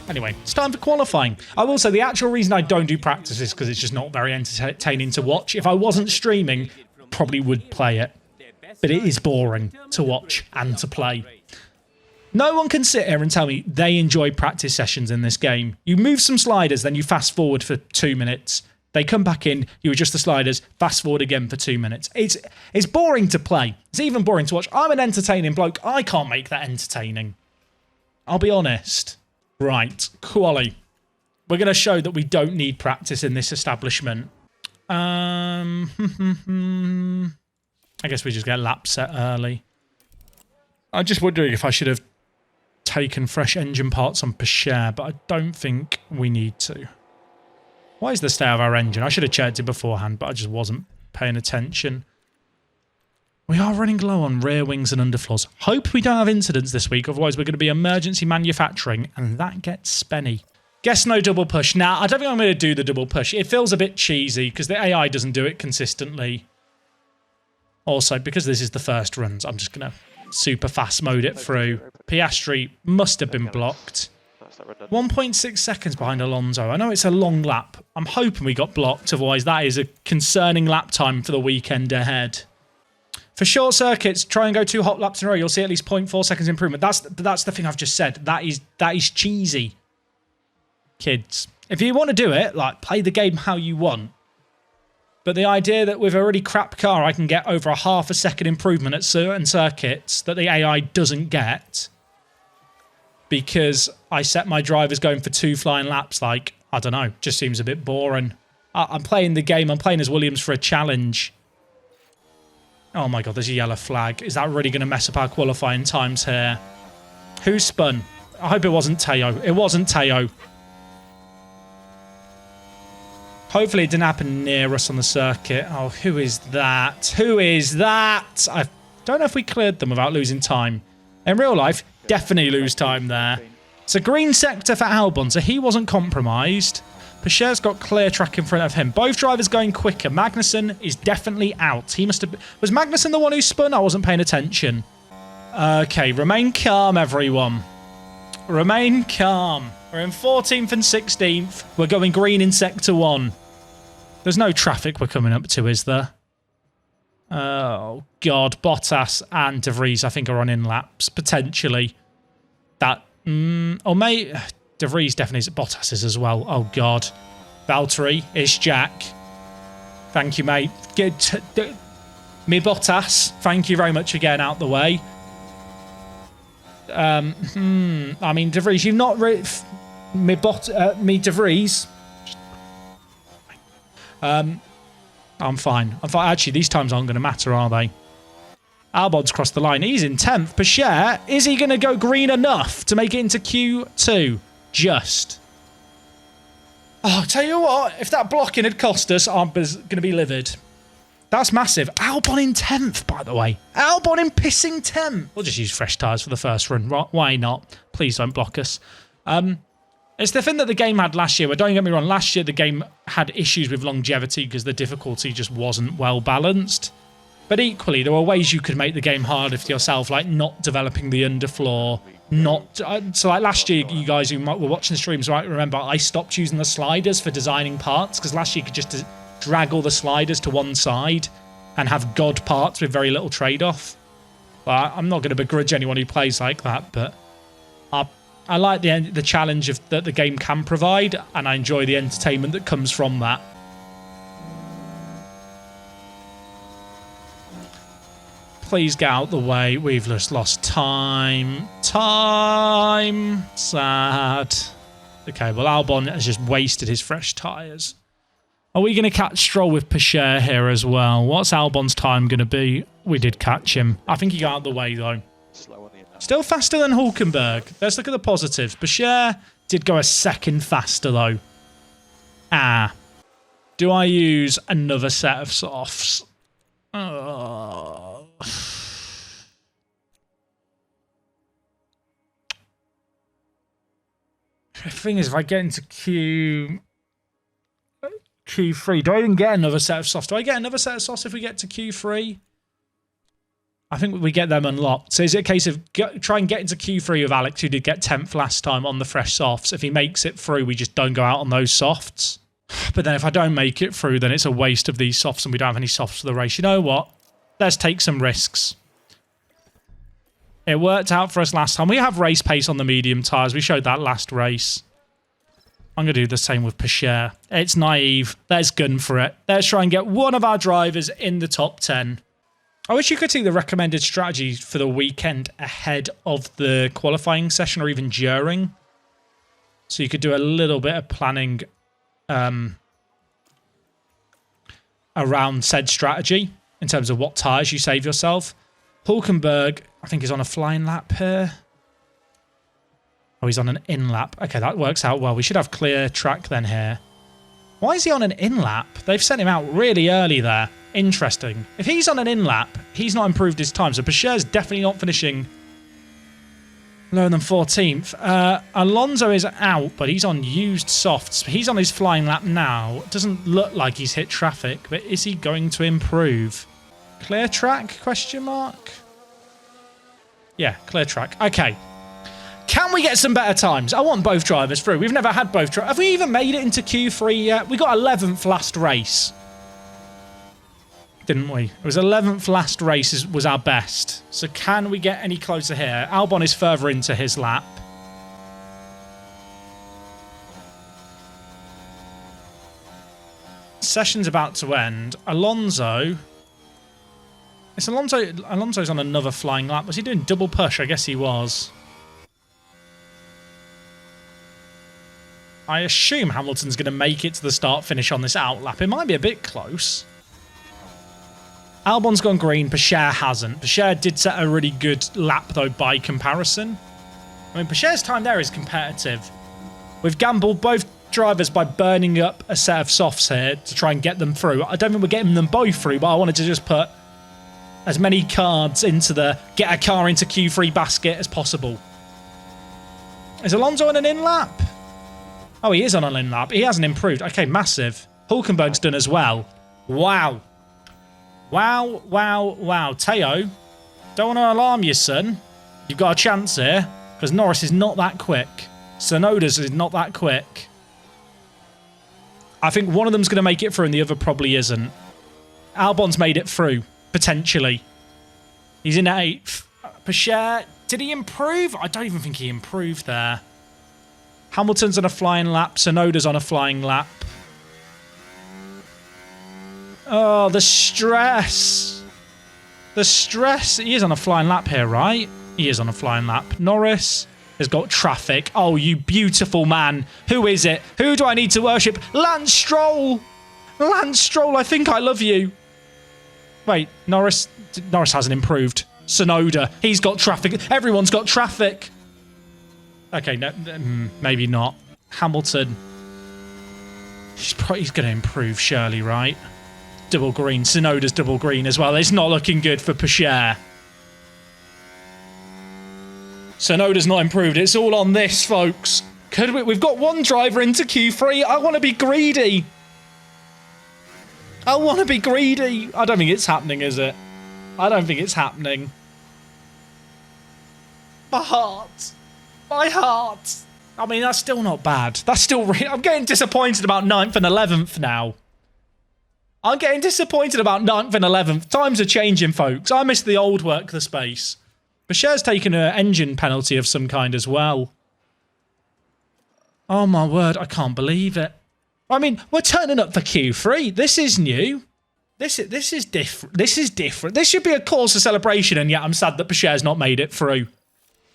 Anyway, it's time for qualifying. I will say the actual reason I don't do practice is because it's just not very entertaining to watch. If I wasn't streaming, probably would play it. But it is boring to watch and to play. No one can sit here and tell me they enjoy practice sessions in this game. You move some sliders, then you fast forward for 2 minutes. They come back in, you adjust the sliders, fast forward again for 2 minutes. It's boring to play. It's even boring to watch. I'm an entertaining bloke. I can't make that entertaining. I'll be honest. Right, quali. We're going to show that we don't need practice in this establishment. I guess we just get lap set early. I'm just wondering if I should have taken fresh engine parts on per share, but I don't think we need to. Why is the state of our engine? I should have checked it beforehand, but I just wasn't paying attention. We are running low on rear wings and underfloors. Hope we don't have incidents this week, otherwise we're going to be emergency manufacturing, and that gets spenny. Guess no double push. Now, I don't think I'm going to do the double push. It feels a bit cheesy because the AI doesn't do it consistently. Also, because this is the first runs, I'm just going to super fast mode it through. Piastri must have been blocked. 1.6 seconds behind Alonso. I know it's a long lap. I'm hoping we got blocked, otherwise that is a concerning lap time for the weekend ahead. For short circuits, try and go 2 hot laps in a row. You'll see at least 0.4 seconds improvement. That's the thing I've just said. That is cheesy. Kids, if you want to do it, like, play the game how you want. But the idea that with a really crap car I can get over a half a second improvement at certain circuits that the AI doesn't get because I set my drivers going for 2 flying laps, like, I don't know, just seems a bit boring. I'm playing the game. I'm playing as Williams for a challenge. Oh my God, there's a yellow flag. Is that really going to mess up our qualifying times here? Who spun? I hope it wasn't Teo. It wasn't Teo. Hopefully it didn't happen near us on the circuit. Oh, who is that? Who is that? I don't know if we cleared them without losing time. In real life, definitely lose time there. It's a green sector for Albon, so he wasn't compromised. Pacher's got clear track in front of him. Both drivers going quicker. Magnussen is definitely out. He must have... Was Magnussen the one who spun? I wasn't paying attention. Okay, remain calm, everyone. Remain calm. We're in 14th and 16th. We're going green in Sector 1. There's no traffic we're coming up to, is there? Oh, God. Bottas and De Vries, I think, are on in-laps, potentially. That... or may... De Vries definitely is. Bottas is as well. Oh, God. Valtteri is Jack. Thank you, mate. Me Bottas. Thank you very much for getting out the way. I mean, De Vries, you've not... me De Vries. I'm fine. Actually, these times aren't going to matter, are they? Albon's crossed the line. He's in 10th. Pacher, is he going to go green enough to make it into Q2? Just. Oh, I'll tell you what, if that blocking had cost us, I'm going to be livid. That's massive. Albon in 10th, by the way. Albon in pissing 10th. We'll just use fresh tyres for the first run. Why not? Please don't block us. It's the thing that the game had last year. But don't get me wrong, last year the game had issues with longevity because the difficulty just wasn't well balanced. But equally, there were ways you could make the game harder for yourself, like not developing the underfloor. So like were guys who were watching the streams might remember I stopped using the sliders for designing parts because last year you could just drag all the sliders to one side and have god parts with very little trade-off. Well, I'm not going to begrudge anyone who plays like that, but I like the challenge that the game can provide, and I enjoy the entertainment that comes from that. Please get out the way. We've just lost time. Sad. Okay, well, Albon has just wasted his fresh tyres. Are we going to catch Stroll with Pacher here as well? What's Albon's time going to be? We did catch him. I think he got out of the way, though. Still faster than Hulkenberg. Let's look at the positives. Pacher did go a second faster, though. Do I use another set of softs? The thing is, if I get into Q3, do I even get another set of softs? Do I get another set of softs if we get to Q3? I think we get them unlocked. So is it a case of try and get into Q3 with Alex, who did get 10th last time on the fresh softs? If he makes it through, we just don't go out on those softs. But then if I don't make it through, then it's a waste of these softs and we don't have any softs for the race. You know what? Let's take some risks. It worked out for us last time. We have race pace on the medium tyres. We showed that last race. I'm going to do the same with Pescher. It's naive. Let's gun for it. Let's try and get one of our drivers in the top 10. I wish you could see the recommended strategy for the weekend ahead of the qualifying session or even during. So you could do a little bit of planning around said strategy in terms of what tyres you save yourself. Hulkenberg, I think, is on a flying lap here. Oh, he's on an in lap. Okay, that works out well. We should have clear track then here. Why is he on an in lap? They've sent him out really early there. Interesting. If he's on an in lap, he's not improved his time. So Pescher's definitely not finishing lower than 14th. Alonso is out, but he's on used softs. He's on his flying lap now. It doesn't look like he's hit traffic, but is he going to improve? Clear track, question mark? Yeah, clear track. Okay. Can we get some better times? I want both drivers through. We've never had both drivers. Have we even made it into Q3 yet? We got 11th last race. Didn't we? It was 11th last race was our best. So can we get any closer here? Albon is further into his lap. Session's about to end. Alonso's on another flying lap. Was he doing double push? I guess he was. I assume Hamilton's going to make it to the start finish on this out lap. It might be a bit close. Albon's gone green. Pescher hasn't. Pescher did set a really good lap, though, by comparison. I mean, Pescher's time there is competitive. We've gambled both drivers by burning up a set of softs here to try and get them through. I don't think we're getting them both through, but I wanted to just put as many cards into the get a car into Q3 basket as possible. Is Alonso on an in-lap? Oh, he is on an in-lap. He hasn't improved. Okay, massive. Hulkenberg's done as well. Wow. Wow, wow, wow. Teo, don't want to alarm you, son. You've got a chance here, because Norris is not that quick. Tsunoda's is not that quick. I think one of them's going to make it through and the other probably isn't. Albon's made it through, potentially. He's in 8th. Pescher, did he improve? I don't even think he improved there. Hamilton's on a flying lap. Tsunoda's on a flying lap. Oh, the stress. The stress. He is on a flying lap here, right? He is on a flying lap. Norris has got traffic. Oh, you beautiful man. Who is it? Who do I need to worship? Lance Stroll. Lance Stroll, I think I love you. Wait, Norris hasn't improved. Tsunoda, he's got traffic. Everyone's got traffic. Okay, no, maybe not. Hamilton. He's going to improve, surely, right? Double green. Tsunoda's double green as well. It's not looking good for Pescher. Tsunoda's not improved. It's all on this, folks. Could we? We've got one driver into Q3. I want to be greedy. I want to be greedy. I don't think it's happening, is it? I don't think it's happening. My heart. My heart. I mean, that's still not bad. That's still... I'm getting disappointed about 9th and 11th now. I'm getting disappointed about 9th and 11th. Times are changing, folks. I miss the old work, the space. Pescher's taken an engine penalty of some kind as well. Oh, my word. I can't believe it. I mean, we're turning up for Q3. This is new. This is different. This is different. This should be a cause for celebration, and yet I'm sad that Pescher's not made it through.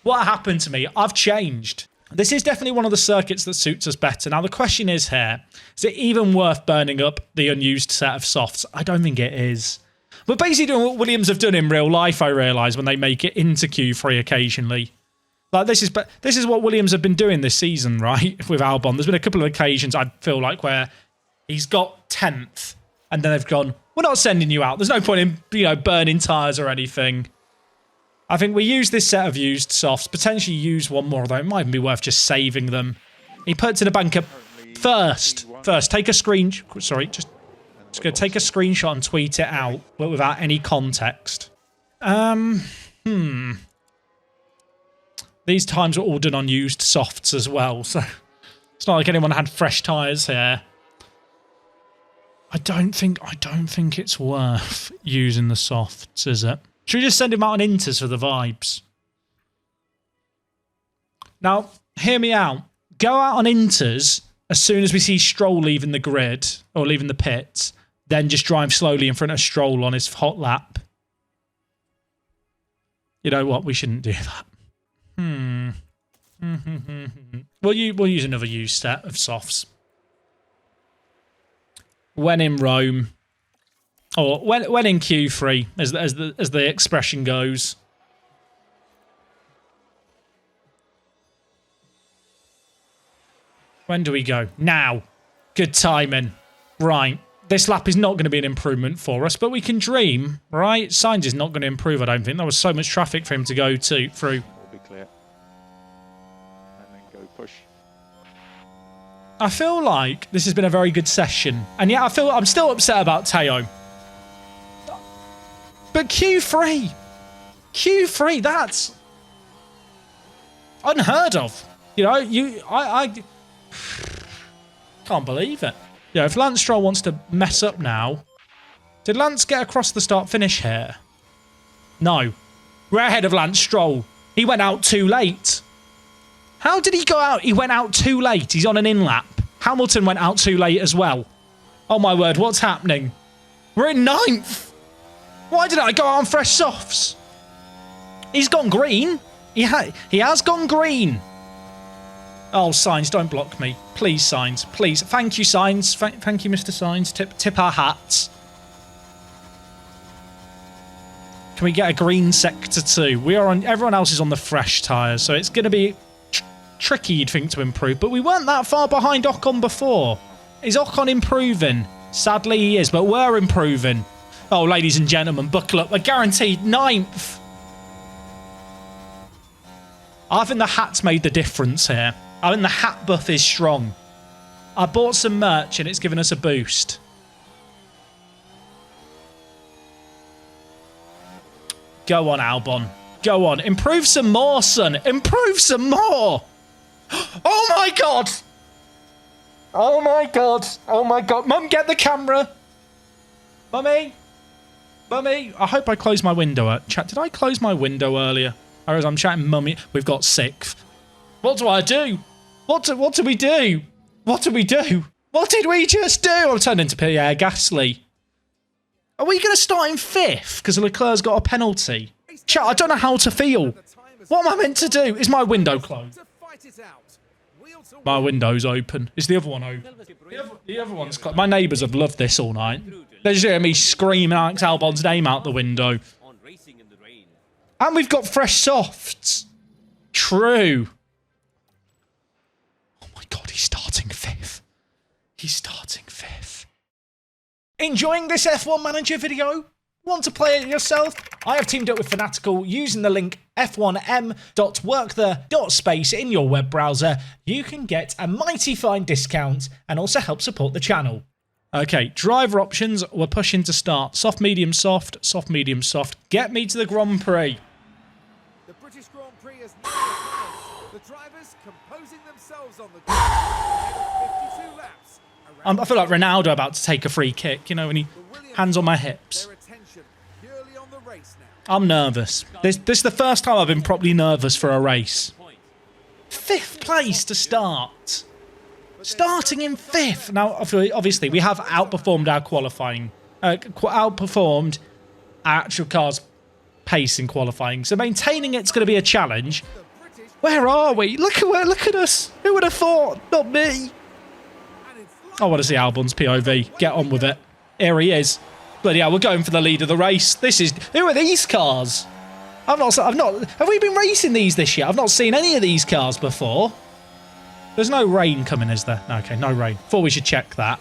What happened to me? I've changed. This is definitely one of the circuits that suits us better. Now, the question is here, is it even worth burning up the unused set of softs? I don't think it is. We're basically doing what Williams have done in real life, I realise, when they make it into Q3 occasionally. Like, this is what Williams have been doing this season, right, with Albon. There's been a couple of occasions, I feel like, where he's got 10th, and then they've gone, we're not sending you out. There's no point in, burning tyres or anything. I think we use this set of used softs, potentially use one more, though it might even be worth just saving them. He puts in a bunker first. Take a screen... Sorry, just going to take a screenshot and tweet it out, but without any context. These times were all done on used softs as well, so it's not like anyone had fresh tyres here. I don't think it's worth using the softs, is it? Should we just send him out on inters for the vibes? Now, hear me out. Go out on inters as soon as we see Stroll leaving the grid or leaving the pits, then just drive slowly in front of Stroll on his hot lap. You know what? We shouldn't do that. We'll use another used set of softs. When in Rome, or when in Q3, as the expression goes. When do we go? Now. Good timing. Right. This lap is not going to be an improvement for us, but we can dream, right? Sainz is not going to improve, I don't think. There was so much traffic for him to go through. Will be clear. And then go push. I feel like this has been a very good session. And yet I'm still upset about Teo. But Q3, that's unheard of. You know, I can't believe it. Yeah, if Lance Stroll wants to mess up now... Did Lance get across the start-finish here? No. We're ahead of Lance Stroll. He went out too late. How did he go out? He went out too late. He's on an in-lap. Hamilton went out too late as well. Oh my word, what's happening? We're in 9th. Why did I go out on fresh softs? He's gone green. He has gone green. Oh, Sainz, don't block me. Please, Sainz. Please. Thank you, Sainz. Thank you, Mr. Sainz. Tip our hats. Can we get a green sector too? We are on. Everyone else is on the fresh tyres, so it's going to be tricky, you'd think, to improve. But we weren't that far behind Ocon before. Is Ocon improving? Sadly, he is, but we're improving. Oh, ladies and gentlemen, buckle up. We're guaranteed 9th. I think the hat's made the difference here. I think the hat buff is strong. I bought some merch and it's given us a boost. Go on, Albon. Go on. Improve some more, son. Improve some more. Oh, my God. Oh, my God. Oh, my God. Mum, get the camera. Mummy. Mummy. I hope I closed my window. Chat, did I close my window earlier? Or as I'm chatting, Mummy, we've got 6th. What do I do? What do we do? What do we do? What did we just do? I'm turned into Pierre Gasly. Are we going to start in 5th because Leclerc's got a penalty? Chat, I don't know how to feel. What am I meant to do? Is my window closed? My window's open. Is the other one open? The other one's closed. My neighbours have loved this all night. They just hear me screaming Alex Albon's name out the window. And we've got fresh softs. True. Oh my God, he's starting 5th. He's starting 5th. Enjoying this F1 Manager video? Want to play it yourself? I have teamed up with Fanatical using the link f1m.workthere.space in your web browser. You can get a mighty fine discount and also help support the channel. Okay, driver options, we're pushing to start. Soft, medium, soft, soft, medium, soft. Get me to the Grand Prix. The British Grand Prix is now the drivers composing themselves on the grid. 52 laps. I feel like Ronaldo about to take a free kick, you know, when he hands on my hips. I'm nervous. This is the first time I've been properly nervous for a race. 5th place to start. Starting in 5th. Now, obviously, we have outperformed our qualifying. Outperformed our actual car's pace in qualifying. So maintaining it's going to be a challenge. Where are we? Look at us. Who would have thought? Not me. I want to see Albon's POV. Get on with it. Here he is. Bloody hell, we're going for the lead of the race. Who are these cars? Have we been racing these this year? I've not seen any of these cars before. There's no rain coming, is there? Okay, no rain. Thought we should check that.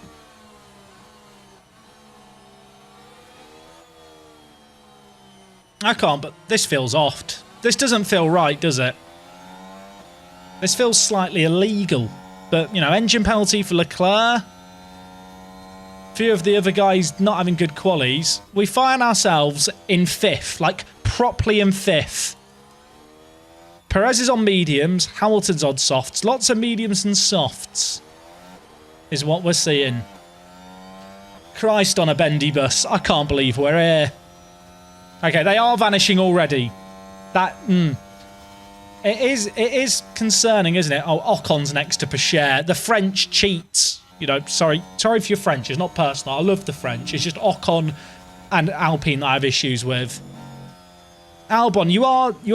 I can't, but this feels off. This doesn't feel right, does it? This feels slightly illegal. But, you know, engine penalty for Leclerc. A few of the other guys not having good qualies. We find ourselves in 5th, like properly in 5th. Perez is on mediums. Hamilton's on softs. Lots of mediums and softs is what we're seeing. Christ on a bendy bus. I can't believe we're here. Okay, they are vanishing already. That, It is concerning, isn't it? Oh, Ocon's next to Pachere. The French cheats. You know, sorry for your French. It's not personal. I love the French. It's just Ocon and Alpine that I have issues with. Albon, you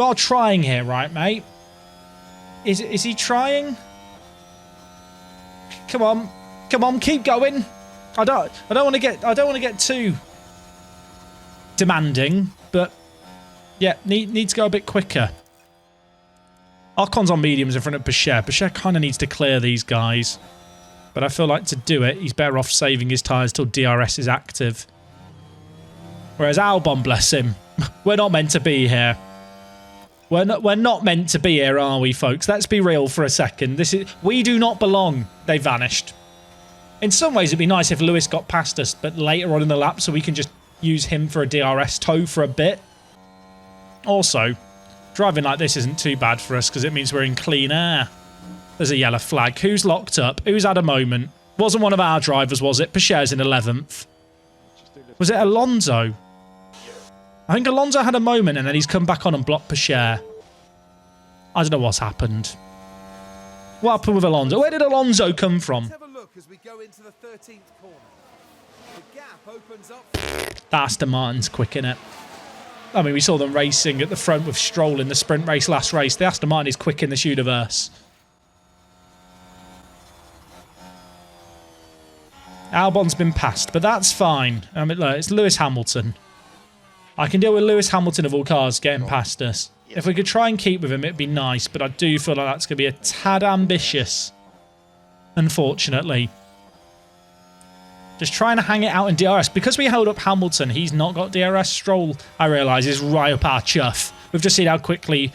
are trying here, right, mate? Is he trying? Come on, keep going. I don't want to get too demanding, but yeah, need to go a bit quicker. Ocon's on mediums in front of Pachere. Pachere kind of needs to clear these guys, but I feel like to do it, he's better off saving his tyres till DRS is active. Whereas Albon, bless him, we're not meant to be here. We're not meant to be here, are we, folks? Let's be real for a second. We do not belong. They vanished. In some ways, it'd be nice if Lewis got past us, but later on in the lap, so we can just use him for a DRS tow for a bit. Also, driving like this isn't too bad for us because it means we're in clean air. There's a yellow flag. Who's locked up? Who's had a moment? Wasn't one of our drivers, was it? Pachere's in 11th. Was it Alonso? I think Alonso had a moment and then he's come back on and blocked Pachere. I don't know what's happened. What happened with Alonso? Where did Alonso come from? Let's have a look as we go into the 13th corner. The gap opens up. That Aston Martin's quick, innit? I mean, we saw them racing at the front with Stroll in the sprint race last race. The Aston Martin is quick in this universe. Albon's been passed, but that's fine. I mean, look, it's Lewis Hamilton. I can deal with Lewis Hamilton of all cars getting past us. If we could try and keep with him, it'd be nice, but I do feel like that's going to be a tad ambitious, unfortunately. Just trying to hang it out in DRS. Because we held up Hamilton, he's not got DRS. Stroll, I realise, is right up our chuff. We've just seen how quickly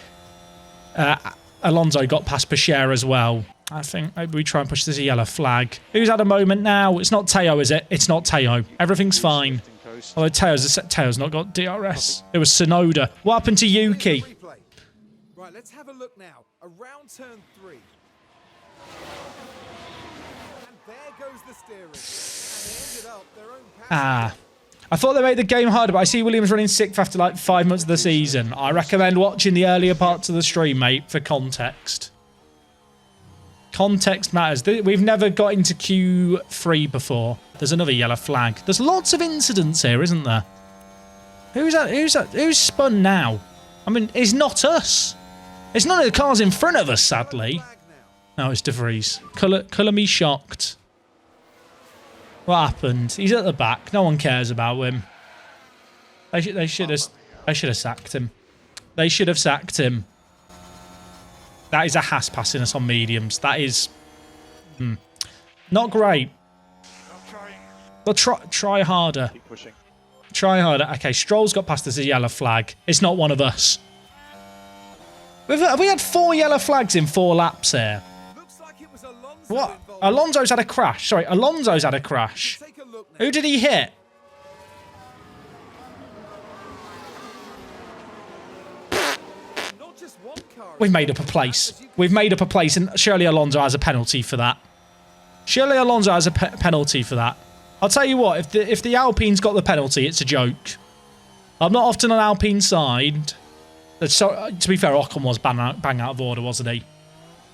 Alonso got past Pachere as well. I think maybe we try and push this a yellow flag. Who's had a moment now? It's not Teo, is it? It's not Teo. Everything's fine. Although Teo's not got DRS. It was Tsunoda. What happened to Yuki? Right, let's have a look now. Around turn 3. And there goes the steering. And they ended up their own pass. I thought they made the game harder, but I see Williams running 6th after like 5 months of the season. I recommend watching the earlier parts of the stream, mate, for context. Context matters. We've never got into Q3 before. There's another yellow flag. There's lots of incidents here, isn't there? Who's spun now? I mean, it's not us. It's none of the cars in front of us, sadly. No, it's De Vries. Colour me shocked. What happened? He's at the back. No one cares about him. They should have sacked him. They should have sacked him. That is a Haas passing us on mediums. That is not great. But try harder. Keep pushing. Try harder. Okay, Stroll's got past us a yellow flag. It's not one of us. Have we had 4 yellow flags in 4 laps here? Looks like it was Alonso What? involved. Alonso's had a crash. Sorry, Alonso's had a crash. Take a look now. Who did he hit? Not just one car. We've made up a place. We've made up a place, and surely Alonso has a penalty for that. Surely Alonso has a penalty for that. I'll tell you what, if the Alpine's got the penalty, it's a joke. I'm not often on Alpine's side. So, to be fair, Ocon was bang out of order, wasn't he?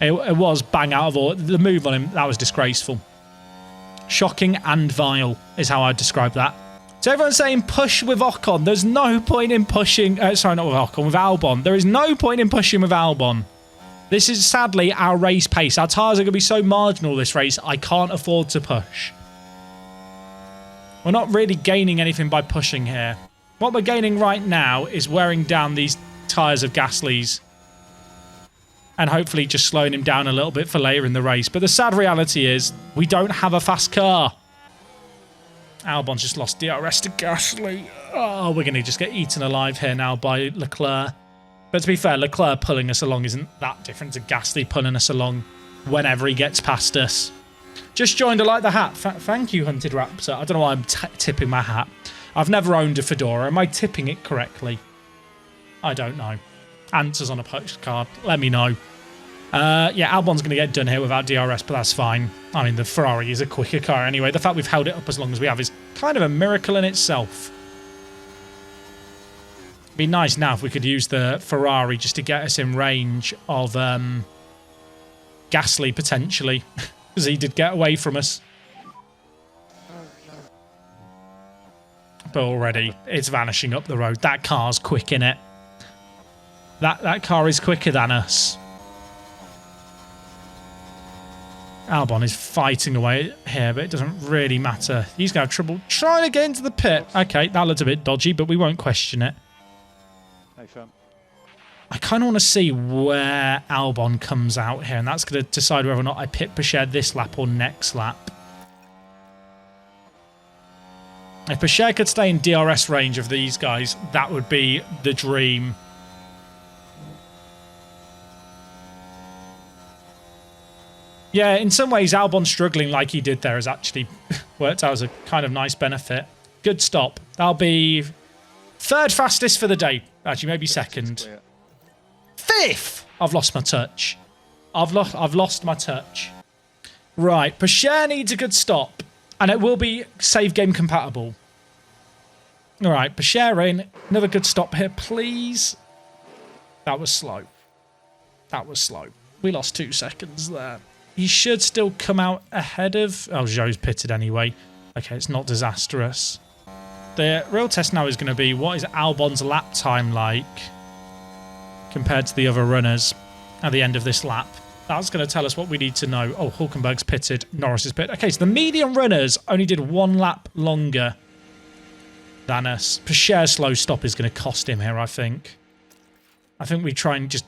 It was bang out of order. The move on him, that was disgraceful. Shocking and vile is how I'd describe that. So everyone's saying push with Ocon. There's no point in pushing... sorry, not with Ocon, with Albon. There is no point in pushing with Albon. This is sadly our race pace. Our tyres are going to be so marginal this race, I can't afford to push. We're not really gaining anything by pushing here. What we're gaining right now is wearing down these tyres of Gasly's and hopefully just slowing him down a little bit for later in the race. But the sad reality is we don't have a fast car. Albon's just lost DRS to Gasly. Oh, we're going to just get eaten alive here now by Leclerc. But to be fair, Leclerc pulling us along isn't that different to Gasly pulling us along whenever he gets past us. Just joined. I like the hat. Thank you, Hunted Raptor. I don't know why I'm tipping my hat. I've never owned a fedora. Am I tipping it correctly? I don't know. Answers on a postcard. Let me know. Yeah, Albon's going to get done here without DRS, but that's fine. I mean, the Ferrari is a quicker car anyway. The fact we've held it up as long as we have is kind of a miracle in itself. It'd be nice now if we could use the Ferrari just to get us in range of Gasly, potentially, because he did get away from us. But already, it's vanishing up the road. That car's quick, innit? That car is quicker than us. Albon is fighting away here, but it doesn't really matter. He's going to have trouble trying to get into the pit. Okay, that looked a bit dodgy, but we won't question it. Hey, firm. I kind of want to see where Albon comes out here, and that's going to decide whether or not I pit Bechet this lap or next lap. If Bechet could stay in DRS range of these guys, that would be the dream. Yeah, in some ways, Albon struggling like he did there has actually worked out as a kind of nice benefit. Good stop. That'll be third fastest for the day. Actually, maybe second. Fifth! I've lost my touch. I've lost my touch. Right, Bechet needs a good stop. And it will be save game compatible. All right, Bechet in. Another good stop here, please. That was slow. That was slow. We lost 2 seconds there. He should still come out ahead of... Oh, Zhou's pitted anyway. Okay, it's not disastrous. The real test now is going to be what is Albon's lap time like compared to the other runners at the end of this lap. That's going to tell us what we need to know. Oh, Hülkenberg's pitted. Norris is pitted. Okay, so the medium runners only did 1 lap longer than us. Bechet's slow stop is going to cost him here, I think. I think we try and just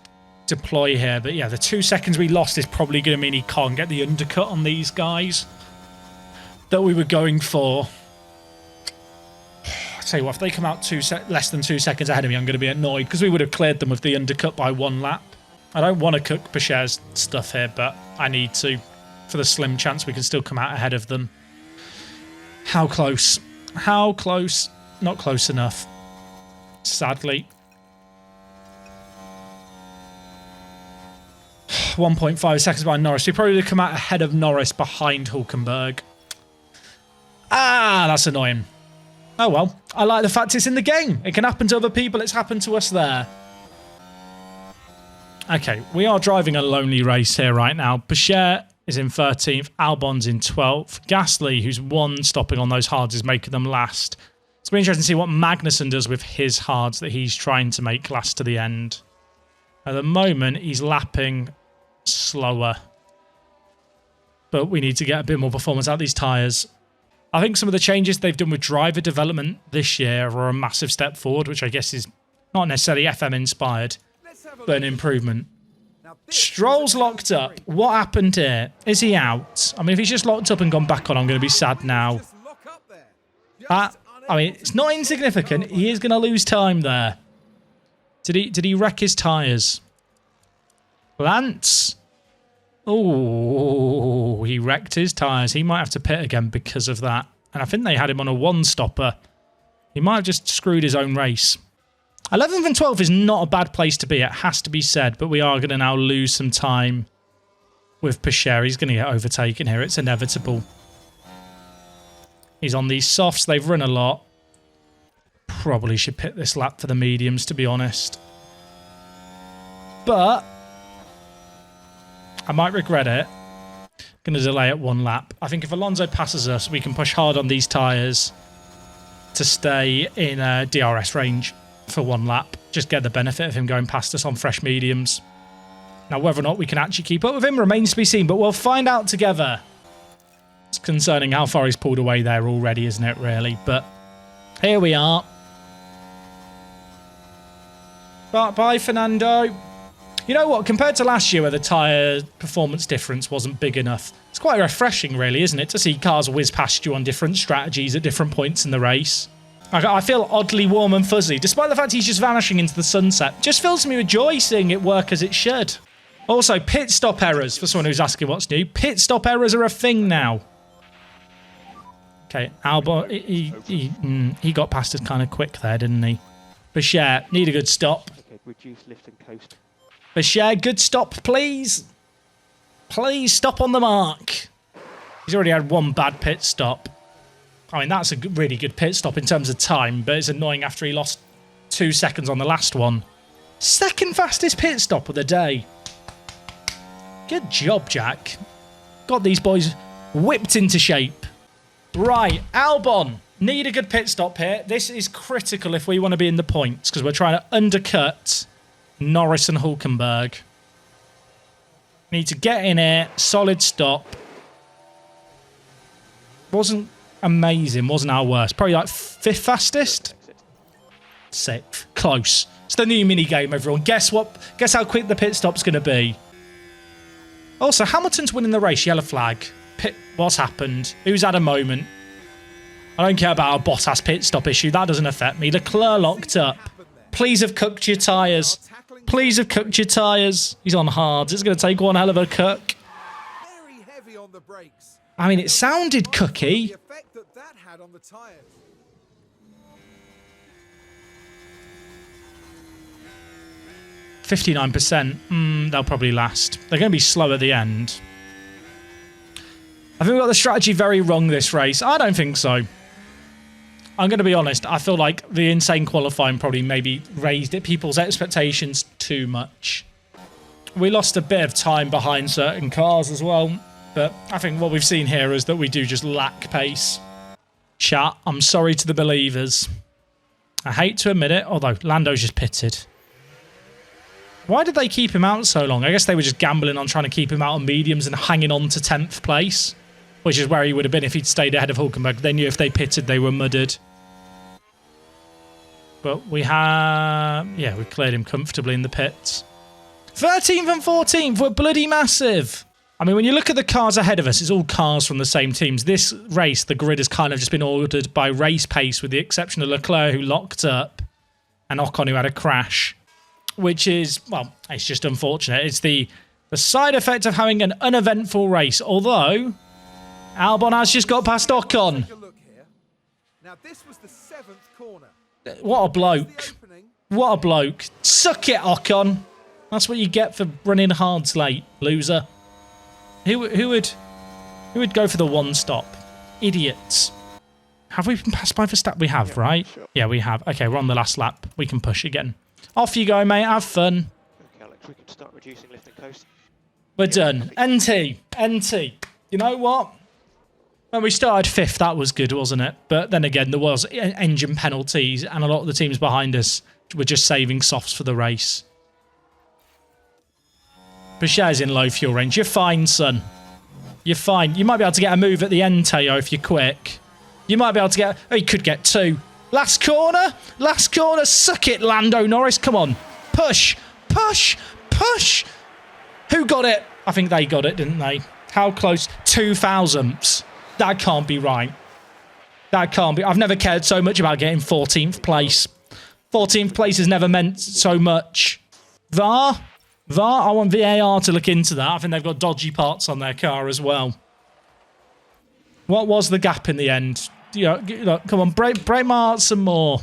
deploy here. But yeah, the 2 seconds we lost is probably going to mean he can't get the undercut on these guys that we were going for. I'll tell you what, if they come out less than 2 seconds ahead of me, I'm going to be annoyed because we would have cleared them with the undercut by 1 lap. I don't want to cook Bechet's stuff here, but I need to for the slim chance we can still come out ahead of them. How close? How close? Not close enough, sadly. 1.5 seconds behind Norris. We probably would have come out ahead of Norris behind Hülkenberg. Ah, that's annoying. Oh well, I like the fact it's in the game. It can happen to other people. It's happened to us there. Okay, we are driving a lonely race here right now. Bechet is in 13th. Albon's in 12th. Gasly, who's 1 stopping on those hards, is making them last. It's going to be interesting to see what Magnussen does with his hards that he's trying to make last to the end. At the moment, he's lapping slower. But we need to get a bit more performance out of these tyres. I think some of the changes they've done with driver development this year are a massive step forward, which I guess is not necessarily FM inspired, but an improvement. Stroll's locked up. What happened here? Is he out? I mean, if he's just locked up and gone back on, I'm going to be sad now. I mean, it's not insignificant. He is going to lose time there. Did he wreck his tyres? Lance? Oh, he wrecked his tyres. He might have to pit again because of that. And I think they had him on a 1-stopper. He might have just screwed his own race. 11th and 12th is not a bad place to be, it has to be said, but we are going to now lose some time with Bechet. He's going to get overtaken here. It's inevitable. He's on these softs. They've run a lot. Probably should pit this lap for the mediums, to be honest. But I might regret it. Going to delay it 1 lap. I think if Alonso passes us, we can push hard on these tyres to stay in DRS range for 1 lap. Just get the benefit of him going past us on fresh mediums. Now, whether or not we can actually keep up with him remains to be seen, but we'll find out together. It's concerning how far he's pulled away there already, isn't it, really? But here we are. Bye, Fernando. You know what? Compared to last year where the tyre performance difference wasn't big enough, it's quite refreshing, really, isn't it, to see cars whiz past you on different strategies at different points in the race. I feel oddly warm and fuzzy, despite the fact he's just vanishing into the sunset. Just fills me with joy seeing it work as it should. Also, pit stop errors, for someone who's asking what's new. Pit stop errors are a thing now. Okay, Albon, he got past us kind of quick there, didn't he? Bechet, need a good stop. reduce lift and coast. Bashir, good stop, please. Please stop on the mark. He's already had one bad pit stop. I mean, that's a really good pit stop in terms of time, but it's annoying after he lost 2 seconds on the last one. Second fastest pit stop of the day. Good job, Jack. Got these boys whipped into shape. Right, Albon. Need a good pit stop here. This is critical if we want to be in the points, because we're trying to undercut Norris and Hulkenberg. Need to get in here. Solid stop. Wasn't amazing. Wasn't our worst. Probably like 5th fastest. 6th. Close. It's the new mini game, everyone. Guess what? Guess how quick the pit stop's going to be. Also, Hamilton's winning the race. Yellow flag. Pit. What's happened? Who's had a moment? I don't care about our Bottas pit stop issue. That doesn't affect me. Leclerc locked up. Please have cooked your tyres. Please have cooked your tyres. He's on hards. It's going to take one hell of a cook. Very heavy on the brakes. I mean, it sounded cooky. The effect that had on the tyres. 59%. They'll probably last. They're going to be slow at the end. I think we got the strategy very wrong this race. I don't think so. I'm going to be honest. I feel like the insane qualifying probably maybe raised people's expectations too much. We lost a bit of time behind certain cars as well. But I think what we've seen here is that we do just lack pace. Chat, I'm sorry to the believers. I hate to admit it, although Lando's just pitted. Why did they keep him out so long? I guess they were just gambling on trying to keep him out on mediums and hanging on to 10th place, which is where he would have been if he'd stayed ahead of Hulkenberg. They knew if they pitted, they were muddered. But we have... yeah, we cleared him comfortably in the pits. 13th and 14th, we're bloody massive. I mean, when you look at the cars ahead of us, it's all cars from the same teams. This race, the grid has kind of just been ordered by race pace, with the exception of Leclerc, who locked up, and Ocon, who had a crash. Which is, well, it's just unfortunate. It's the side effect of having an uneventful race. Although, Albon has just got past Ocon. Take a look here. Now, this was the 7th corner. What a bloke. What a bloke. Suck it, Ocon. That's what you get for running hard late, loser. Who would go for the one stop? Idiots. Have we been passed by Verstappen? We have, right? Sure. Yeah, we have. Okay, we're on the last lap. We can push again. Off you go, mate. Have fun. Okay, Alex, we can start reducing lift and coast. We're done. NT. You know what? When we started 5th, that was good, wasn't it? But then again, there was engine penalties, and a lot of the teams behind us were just saving softs for the race. Bashir's in low fuel range. You're fine, son. You're fine. You might be able to get a move at the end, Teo, if you're quick. You might be able to get... oh, you could get 2. Last corner. Last corner. Suck it, Lando Norris. Come on. Push. Push. Push. Who got it? I think they got it, didn't they? How close? 2,000ths. That can't be right. That can't be. I've never cared so much about getting 14th place. 14th place has never meant so much. VAR? I want VAR to look into that. I think they've got dodgy parts on their car as well. What was the gap in the end? You know, look, come on, break my heart some more.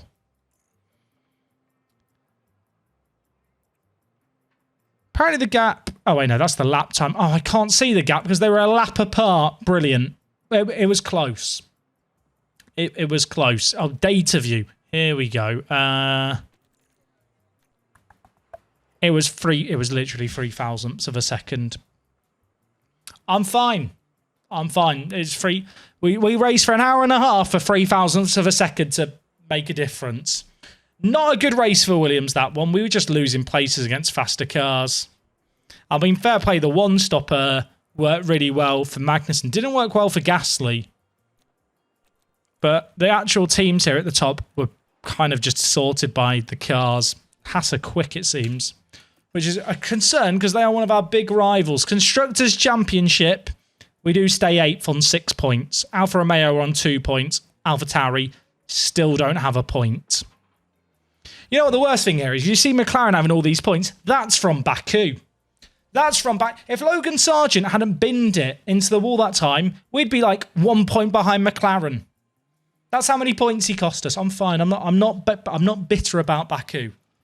Apparently the gap... oh, wait, no, that's the lap time. Oh, I can't see the gap because they were a lap apart. Brilliant. It was close. It was close. Oh, data view. Here we go. It was literally 0.003 of a second. I'm fine. It's free. We raced for an hour and a half for 0.003 of a second to make a difference. Not a good race for Williams, that one. We were just losing places against faster cars. I mean, fair play, the one-stopper worked really well for Magnussen. Didn't work well for Gasly. But the actual teams here at the top were kind of just sorted by the cars. Haas are quick, it seems. Which is a concern because they are one of our big rivals. Constructors' Championship... we do stay 8th on 6 points. Alfa Romeo are on 2 points. AlphaTauri still don't have a point. You know what the worst thing here is? You see McLaren having all these points. That's from Baku. If Logan Sargent hadn't binned it into the wall that time, we'd be like 1 point behind McLaren. That's how many points he cost us. I'm fine. I'm not bitter about Baku.